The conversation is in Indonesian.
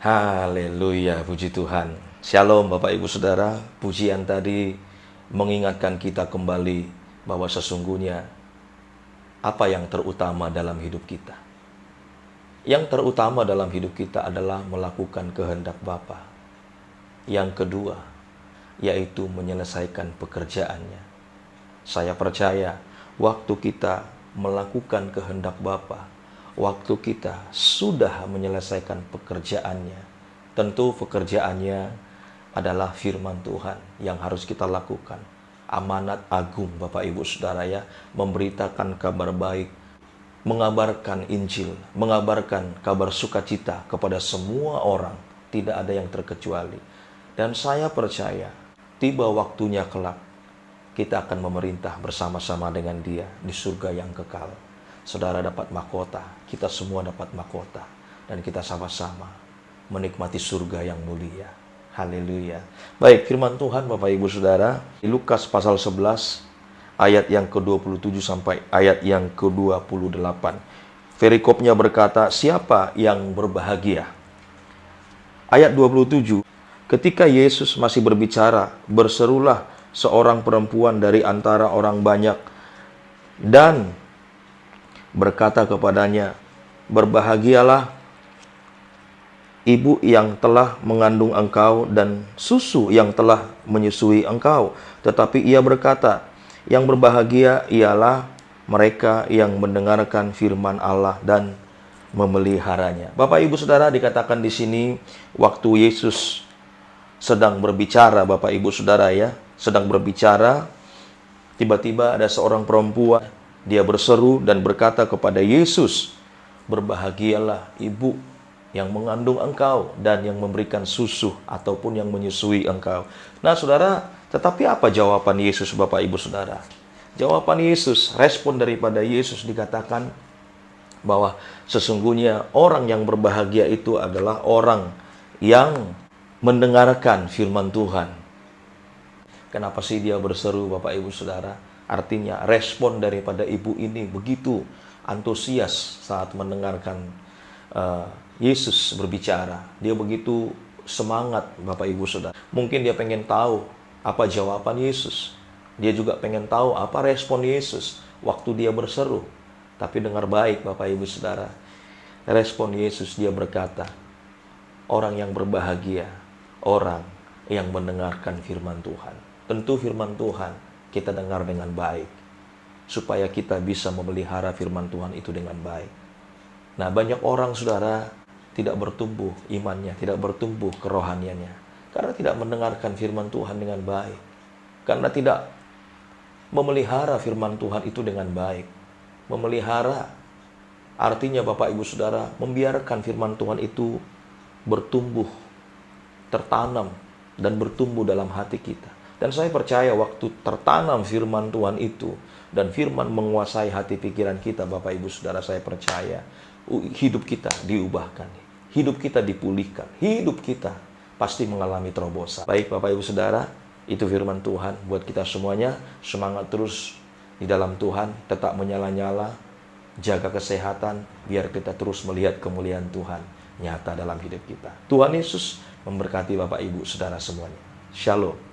Haleluya, puji Tuhan. Shalom Bapak Ibu Saudara. Pujian tadi mengingatkan kita kembali bahwa sesungguhnya apa yang terutama dalam hidup kita. Yang terutama dalam hidup kita adalah melakukan kehendak Bapa. Yang kedua, yaitu menyelesaikan pekerjaannya. Saya percaya waktu kita melakukan kehendak Bapa, waktu kita sudah menyelesaikan pekerjaannya, tentu pekerjaannya adalah firman Tuhan yang harus kita lakukan. Amanat agung Bapak Ibu Saudara ya, memberitakan kabar baik, mengabarkan Injil, mengabarkan kabar sukacita kepada semua orang, tidak ada yang terkecuali. Dan saya percaya, tiba waktunya kelak, kita akan memerintah bersama-sama dengan Dia di surga yang kekal. Saudara dapat mahkota, kita semua dapat mahkota, dan kita sama-sama menikmati surga yang mulia. Haleluya. Baik, firman Tuhan Bapak Ibu Saudara, di Lukas pasal 11, ayat yang ke-27 sampai ayat yang ke-28. Perikopnya berkata, siapa yang berbahagia? Ayat 27, ketika Yesus masih berbicara, berserulah seorang perempuan dari antara orang banyak, dan berkata kepadanya, berbahagialah ibu yang telah mengandung engkau dan susu yang telah menyusui engkau. Tetapi ia berkata, yang berbahagia ialah mereka yang mendengarkan firman Allah dan memeliharanya. Bapak Ibu Saudara, dikatakan di sini waktu Yesus sedang berbicara, Bapak Ibu Saudara ya, sedang berbicara, tiba-tiba ada seorang perempuan, dia berseru dan berkata kepada Yesus, berbahagialah ibu yang mengandung engkau dan yang memberikan susu ataupun yang menyusui engkau. Nah saudara, tetapi apa jawaban Yesus Bapak Ibu Saudara? Jawaban Yesus, respon daripada Yesus dikatakan bahwa sesungguhnya orang yang berbahagia itu adalah orang yang mendengarkan firman Tuhan. Kenapa sih dia berseru Bapak Ibu Saudara? Artinya respon daripada ibu ini begitu antusias saat mendengarkan Yesus berbicara. Dia begitu semangat Bapak Ibu Saudara. Mungkin dia pengen tahu apa jawaban Yesus. Dia juga pengen tahu apa respon Yesus waktu dia berseru. Tapi dengar baik Bapak Ibu Saudara. Respon Yesus, dia berkata, orang yang berbahagia, orang yang mendengarkan firman Tuhan. Tentu firman Tuhan kita dengar dengan baik, supaya kita bisa memelihara firman Tuhan itu dengan baik. Nah, banyak orang saudara tidak bertumbuh imannya, tidak bertumbuh kerohaniannya, karena tidak mendengarkan firman Tuhan dengan baik, karena tidak memelihara firman Tuhan itu dengan baik. Memelihara artinya Bapak Ibu Saudara, membiarkan firman Tuhan itu bertumbuh, tertanam, dan bertumbuh dalam hati kita. Dan saya percaya waktu tertanam firman Tuhan itu, dan firman menguasai hati pikiran kita, Bapak Ibu Saudara, saya percaya hidup kita diubahkan, hidup kita dipulihkan, hidup kita pasti mengalami terobosan. Baik Bapak Ibu Saudara, itu firman Tuhan buat kita semuanya. Semangat terus di dalam Tuhan, tetap menyala-nyala, jaga kesehatan, biar kita terus melihat kemuliaan Tuhan nyata dalam hidup kita. Tuhan Yesus memberkati Bapak Ibu Saudara semuanya. Shalom.